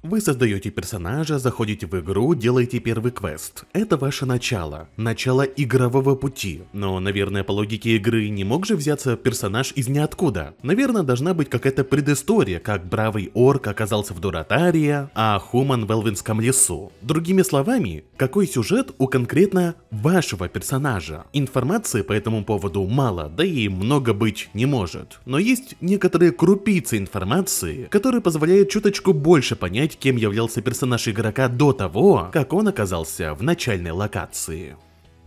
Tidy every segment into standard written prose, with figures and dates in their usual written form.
Вы создаете персонажа, заходите в игру, делаете первый квест. Это ваше начало игрового пути. Но, наверное, по логике игры не мог же взяться персонаж из ниоткуда. Наверное, должна быть какая-то предыстория, как бравый орк оказался в Дуратарии, а Хуман в Элвинском лесу. Другими словами, какой сюжет у конкретно вашего персонажа? Информации по этому поводу мало, да и много быть не может. Но есть некоторые крупицы информации, которые позволяют чуточку больше понять, кем являлся персонаж игрока до того, как он оказался в начальной локации.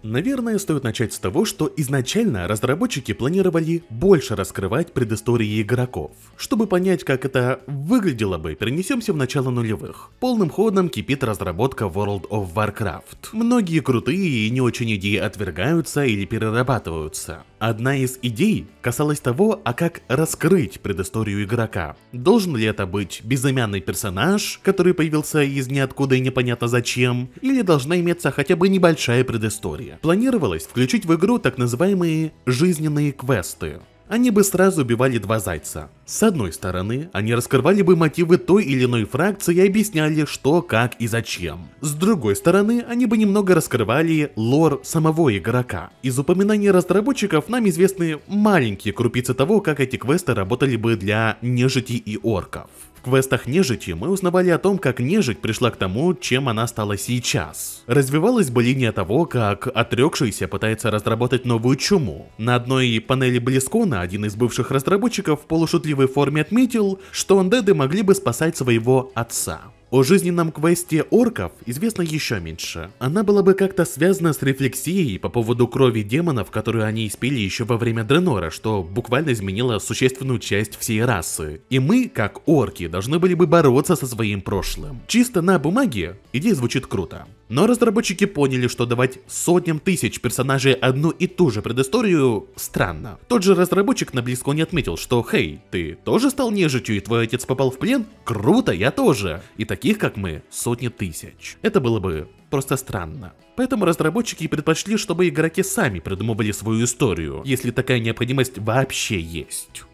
Наверное, стоит начать с того, что изначально разработчики планировали больше раскрывать предыстории игроков. Чтобы понять, как это выглядело бы, перенесемся в начало нулевых. Полным ходом кипит разработка World of Warcraft. Многие крутые и не очень идеи отвергаются или перерабатываются. Одна из идей касалась того, как раскрыть предысторию игрока. Должен ли это быть безымянный персонаж, который появился из ниоткуда и непонятно зачем, или должна иметься хотя бы небольшая предыстория. Планировалось включить в игру так называемые жизненные квесты. Они бы сразу убивали два зайца. С одной стороны, они раскрывали бы мотивы той или иной фракции и объясняли, что, как и зачем. С другой стороны, они бы немного раскрывали лор самого игрока. Из упоминаний разработчиков нам известны маленькие крупицы того, как эти квесты работали бы для нежити и орков. В квестах нежити мы узнавали о том, как нежить пришла к тому, чем она стала сейчас. Развивалась бы линия того, как отрекшийся пытается разработать новую чуму. На одной панели BlizzCon один из бывших разработчиков в полушутливой форме отметил, что андеды могли бы спасать своего отца. О жизненном квесте орков известно еще меньше. Она была бы как-то связана с рефлексией по поводу крови демонов, которую они испили еще во время Дренора, что буквально изменило существенную часть всей расы. И мы, как орки, должны были бы бороться со своим прошлым. Чисто на бумаге идея звучит круто. Но разработчики поняли, что давать сотням тысяч персонажей одну и ту же предысторию странно. Тот же разработчик на BlizzCon отметил, что «Хей, ты тоже стал нежитью и твой отец попал в плен? Круто, я тоже!» И таких, как мы, сотни тысяч. Это было бы просто странно. Поэтому разработчики предпочли, чтобы игроки сами придумывали свою историю, если такая необходимость вообще есть.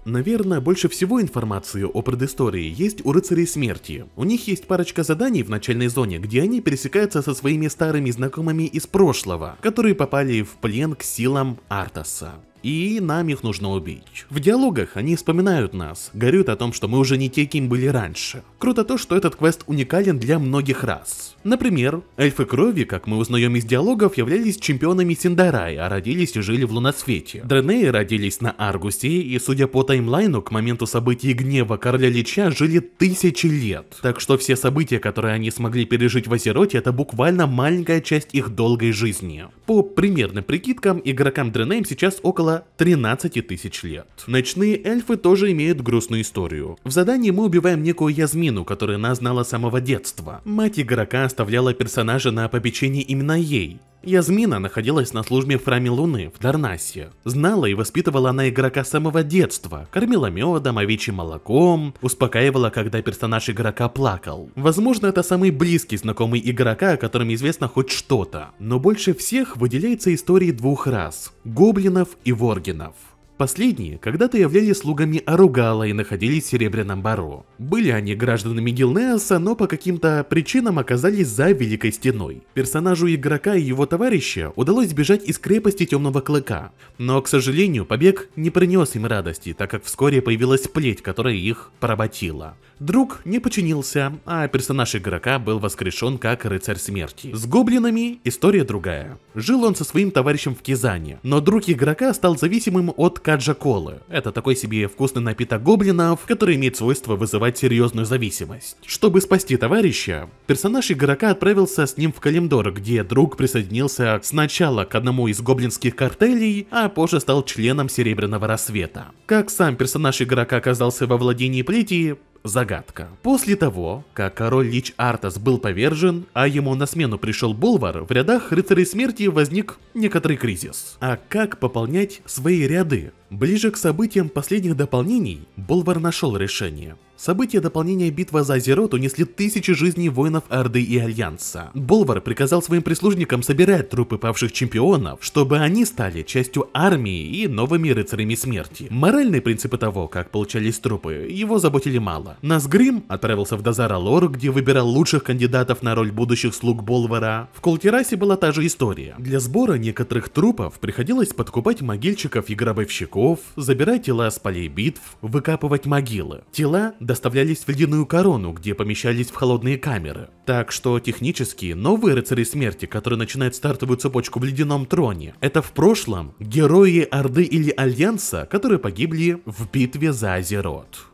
Наверное, больше всего информации о предыстории есть у рыцарей смерти. У них есть парочка заданий в начальной зоне, где они пересекаются со своими старыми знакомыми из прошлого, которые попали в плен к силам Артаса. И нам их нужно убить. В диалогах они вспоминают нас, горюют о том, что мы уже не те, кем были раньше. Круто то, что этот квест уникален для многих рас. Например, эльфы крови, как мы узнаем из диалогов, являлись чемпионами Синдараи, а родились и жили в Лунасвете. Дренеи родились на Аргусе и, судя по таймлайну, к моменту событий гнева Короля Лича жили тысячи лет. Так что все события, которые они смогли пережить в Азероте, это буквально маленькая часть их долгой жизни. По примерным прикидкам, игрокам Дренеям сейчас около 13 тысяч лет. Ночные эльфы тоже имеют грустную историю. В задании мы убиваем некую Язмину, которая нас знала с самого детства. Мать игрока оставляла персонажа на попечении именно ей. Язмина находилась на службе в храме Луны в Дарнасе. Знала и воспитывала она игрока с самого детства, кормила медом, овечьим молоком, успокаивала, когда персонаж игрока плакал. Возможно, это самый близкий знакомый игрока, о котором известно хоть что-то. Но больше всех выделяется истории двух рас – гоблинов и воргинов. Последние когда-то являлись слугами Аругала и находились в Серебряном Бару. Были они гражданами Гилнеаса, но по каким-то причинам оказались за Великой Стеной. Персонажу игрока и его товарища удалось сбежать из крепости Темного Клыка. Но, к сожалению, побег не принес им радости, так как вскоре появилась плеть, которая их поработила. Друг не подчинился, а персонаж игрока был воскрешен как рыцарь смерти. С гоблинами история другая. Жил он со своим товарищем в Кизане, но друг игрока стал зависимым от каджа-колы. Это такой себе вкусный напиток гоблинов, который имеет свойство вызывать серьезную зависимость. Чтобы спасти товарища, персонаж игрока отправился с ним в Калимдор, где друг присоединился сначала к одному из гоблинских картелей, а позже стал членом Серебряного Рассвета. Как сам персонаж игрока оказался во владении плети, загадка. После того, как король Лич Артас был повержен, а ему на смену пришел Болвар, в рядах рыцарей смерти возник некоторый кризис. А как пополнять свои ряды? Ближе к событиям последних дополнений Болвар нашел решение. События дополнения битвы за Азерот унесли тысячи жизней воинов Орды и Альянса. Болвар приказал своим прислужникам собирать трупы павших чемпионов, чтобы они стали частью армии и новыми рыцарями смерти. Моральные принципы того, как получались трупы, его заботили мало. Назгрим отправился в Дазар-Алор, где выбирал лучших кандидатов на роль будущих слуг Болвара. В Култирасе была та же история. Для сбора некоторых трупов приходилось подкупать могильщиков и гробовщиков, забирать тела с полей битв, выкапывать могилы. Тела доставлялись в ледяную корону, где помещались в холодные камеры. Так что технически новые рыцари смерти, которые начинают стартовую цепочку в ледяном троне, это в прошлом герои Орды или Альянса, которые погибли в битве за Азерот.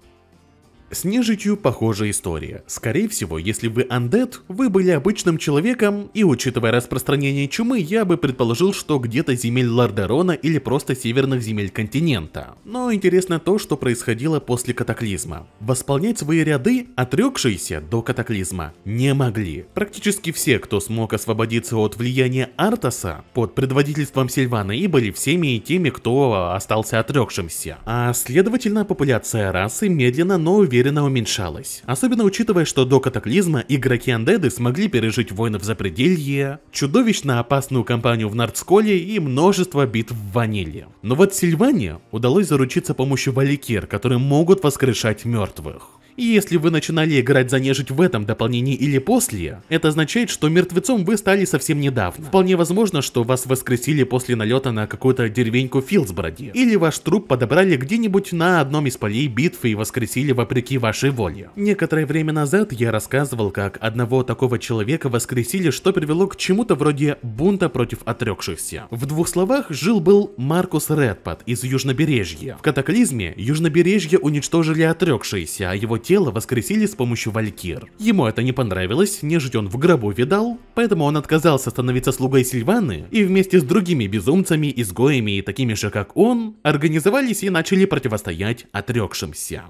С нежитью похожая история. Скорее всего, если вы undead, вы были обычным человеком, и учитывая распространение чумы, я бы предположил, что где-то земель Лордерона или просто северных земель континента. Но интересно то, что происходило после катаклизма. Восполнять свои ряды, отрекшиеся до катаклизма, не могли. Практически все, кто смог освободиться от влияния Артаса под предводительством Сильвана, и были всеми теми, кто остался отрекшимся. А следовательно, популяция расы медленно, но уверенно уменьшалась. Особенно учитывая, что до катаклизма игроки-андеды смогли пережить войны в Запределье, чудовищно опасную кампанию в Нардсколе и множество битв в Ваниле. Но вот Сильване удалось заручиться помощью валикир, которые могут воскрешать мертвых. И если вы начинали играть за нежить в этом дополнении или после, это означает, что мертвецом вы стали совсем недавно. Вполне возможно, что вас воскресили после налета на какую-то деревеньку в Филсброде. Или ваш труп подобрали где-нибудь на одном из полей битвы и воскресили вопреки вашей воле. Некоторое время назад я рассказывал, как одного такого человека воскресили, что привело к чему-то вроде бунта против отрекшихся. В двух словах, жил-был Маркус Редпад из Южнобережья. В катаклизме Южнобережье уничтожили отрекшиеся, а его тело воскресили с помощью валькир. Ему это не понравилось, нежить он в гробу видал, поэтому он отказался становиться слугой Сильваны и вместе с другими безумцами, изгоями и такими же как он, организовались и начали противостоять отрекшимся.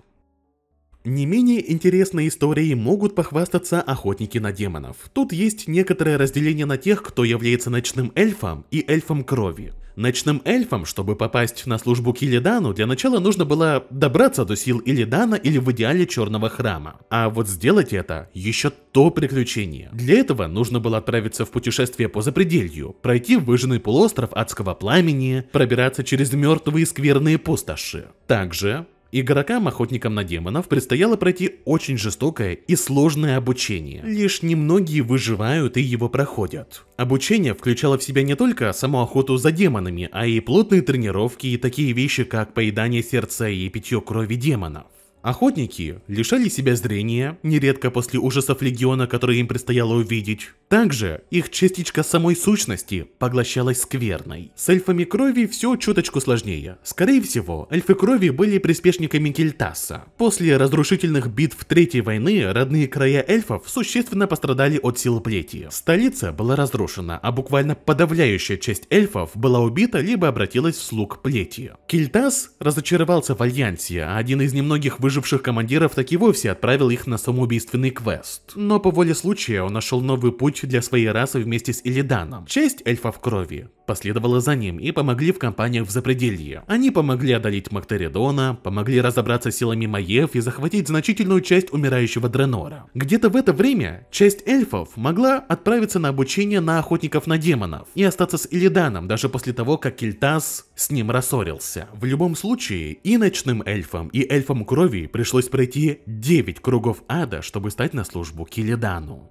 Не менее интересной историей могут похвастаться охотники на демонов. Тут есть некоторое разделение на тех, кто является ночным эльфом и эльфом крови. Ночным эльфам, чтобы попасть на службу к Илидану, для начала нужно было добраться до сил Илидана или в идеале Черного Храма. А вот сделать это еще то приключение. Для этого нужно было отправиться в путешествие по Запределью, пройти выжженный полуостров Адского Пламени, пробираться через мертвые скверные пустоши. Также игрокам-охотникам на демонов предстояло пройти очень жестокое и сложное обучение. Лишь немногие выживают и его проходят. Обучение включало в себя не только саму охоту за демонами, а и плотные тренировки и такие вещи, как поедание сердца и питье крови демонов. Охотники лишали себя зрения, нередко после ужасов легиона, которые им предстояло увидеть. Также их частичка самой сущности поглощалась скверной. С эльфами крови все чуточку сложнее. Скорее всего, эльфы крови были приспешниками Кельтаса. После разрушительных битв Третьей войны родные края эльфов существенно пострадали от сил плети. Столица была разрушена, а буквально подавляющая часть эльфов была убита либо обратилась в слуг плети. Кельтас разочаровался в Альянсе, а один из немногих выживших командиров так и вовсе отправил их на самоубийственный квест. Но по воле случая он нашел новый путь для своей расы вместе с Илиданом. Часть эльфов крови последовала за ним и помогли в кампаниях в Запределье. Они помогли одолеть Мактеридона, помогли разобраться с силами Маев и захватить значительную часть умирающего Дренора. Где-то в это время часть эльфов могла отправиться на обучение на охотников на демонов и остаться с Илиданом даже после того, как Кельтас с ним рассорился. В любом случае, и ночным эльфам, и эльфам крови пришлось пройти 9 кругов ада, чтобы стать на службу к Илидану.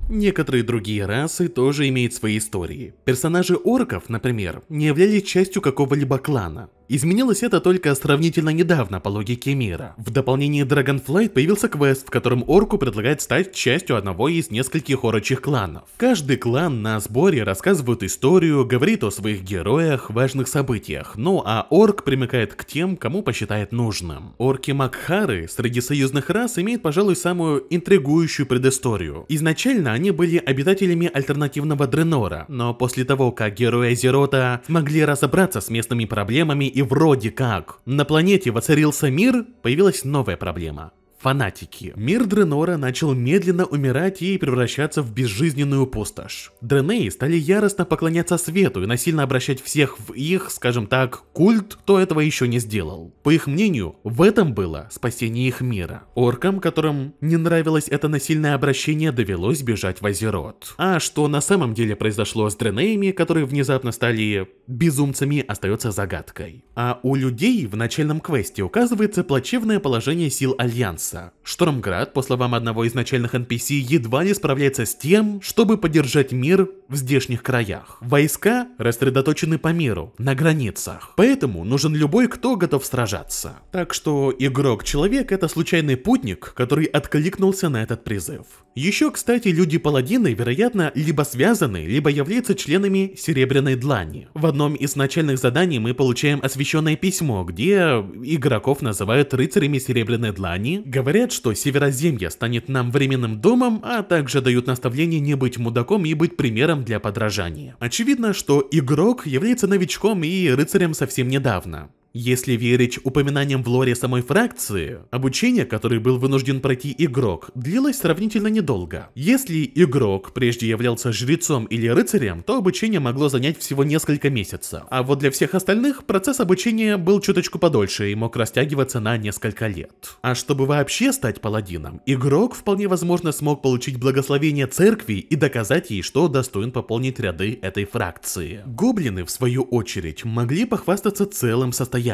Некоторые другие расы тоже имеют свои истории. Персонажи орков, например, не являлись частью какого-либо клана. Изменилось это только сравнительно недавно по логике мира. В дополнении Dragonflight появился квест, в котором орку предлагают стать частью одного из нескольких орочих кланов. Каждый клан на сборе рассказывает историю, говорит о своих героях, важных событиях, ну а орк примыкает к тем, кому посчитает нужным. Орки Макхары среди союзных рас имеют, пожалуй, самую интригующую предысторию. Изначально они были обитателями альтернативного Дренора, но после того, как герои Азерота смогли разобраться с местными проблемами и вроде как на планете воцарился мир, появилась новая проблема. фанатики. Мир Дренора начал медленно умирать и превращаться в безжизненную пустошь. Дренеи стали яростно поклоняться свету и насильно обращать всех в их, скажем так, культ, кто этого еще не сделал. По их мнению, в этом было спасение их мира. Оркам, которым не нравилось это насильное обращение, довелось бежать в Азерот. А что на самом деле произошло с Дренеями, которые внезапно стали безумцами, остается загадкой. А у людей в начальном квесте указывается плачевное положение сил Альянса. Штормград, по словам одного из начальных NPC, едва ли справляется с тем, чтобы поддержать мир в здешних краях. Войска рассредоточены по миру, на границах. Поэтому нужен любой, кто готов сражаться. Так что игрок-человек — это случайный путник, который откликнулся на этот призыв. Еще, кстати, люди-паладины, вероятно, либо связаны, либо являются членами Серебряной Длани. В одном из начальных заданий мы получаем освещенное письмо, где игроков называют рыцарями Серебряной Длани, говорят, что Североземье станет нам временным домом, а также дают наставление не быть мудаком и быть примером для подражания. Очевидно, что игрок является новичком и рыцарем совсем недавно. Если верить упоминаниям в лоре самой фракции, обучение, которое был вынужден пройти игрок, длилось сравнительно недолго. Если игрок прежде являлся жрецом или рыцарем, то обучение могло занять всего несколько месяцев. А вот для всех остальных процесс обучения был чуточку подольше и мог растягиваться на несколько лет. А чтобы вообще стать паладином, игрок вполне возможно смог получить благословение церкви и доказать ей, что достоин пополнить ряды этой фракции. Гоблины, в свою очередь, могли похвастаться целым состоянием.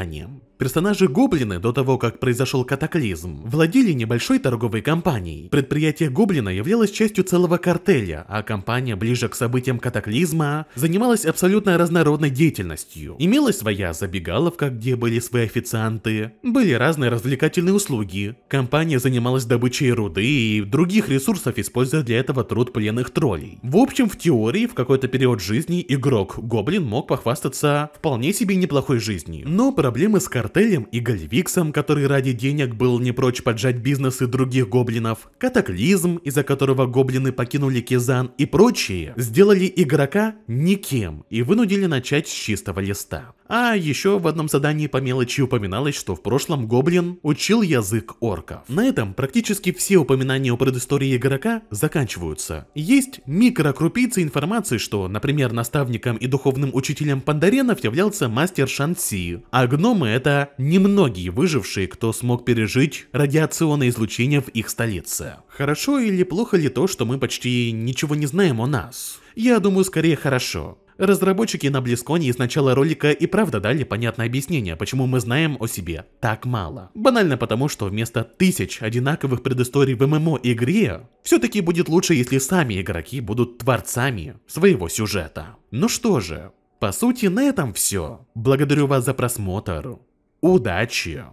Персонажи-гоблины до того, как произошел катаклизм, владели небольшой торговой компанией. Предприятие гоблина являлось частью целого картеля, а компания ближе к событиям катаклизма занималась абсолютно разнородной деятельностью. Имелась своя забегаловка, где были свои официанты, были разные развлекательные услуги. Компания занималась добычей руды и других ресурсов, используя для этого труд пленных троллей. В общем, в теории, в какой-то период жизни игрок-гоблин мог похвастаться вполне себе неплохой жизнью. Но проблемы с картелем и Гальвиксом, который ради денег был не прочь поджать бизнесы других гоблинов, катаклизм, из-за которого гоблины покинули Кизан и прочие, сделали игрока никем и вынудили начать с чистого листа. А еще в одном задании по мелочи упоминалось, что в прошлом гоблин учил язык орков. На этом практически все упоминания о предыстории игрока заканчиваются. Есть микрокрупицы информации, что, например, наставником и духовным учителем пандаренов являлся мастер Шанси, а гномы — это немногие выжившие, кто смог пережить радиационное излучение в их столице. Хорошо или плохо ли то, что мы почти ничего не знаем о нас? Я думаю, скорее хорошо. Разработчики на BlizzCon из начала ролика и правда дали понятное объяснение, почему мы знаем о себе так мало. Банально потому, что вместо тысяч одинаковых предысторий в ММО-игре, все-таки будет лучше, если сами игроки будут творцами своего сюжета. Ну что же, по сути, на этом все. Благодарю вас за просмотр. Удачи!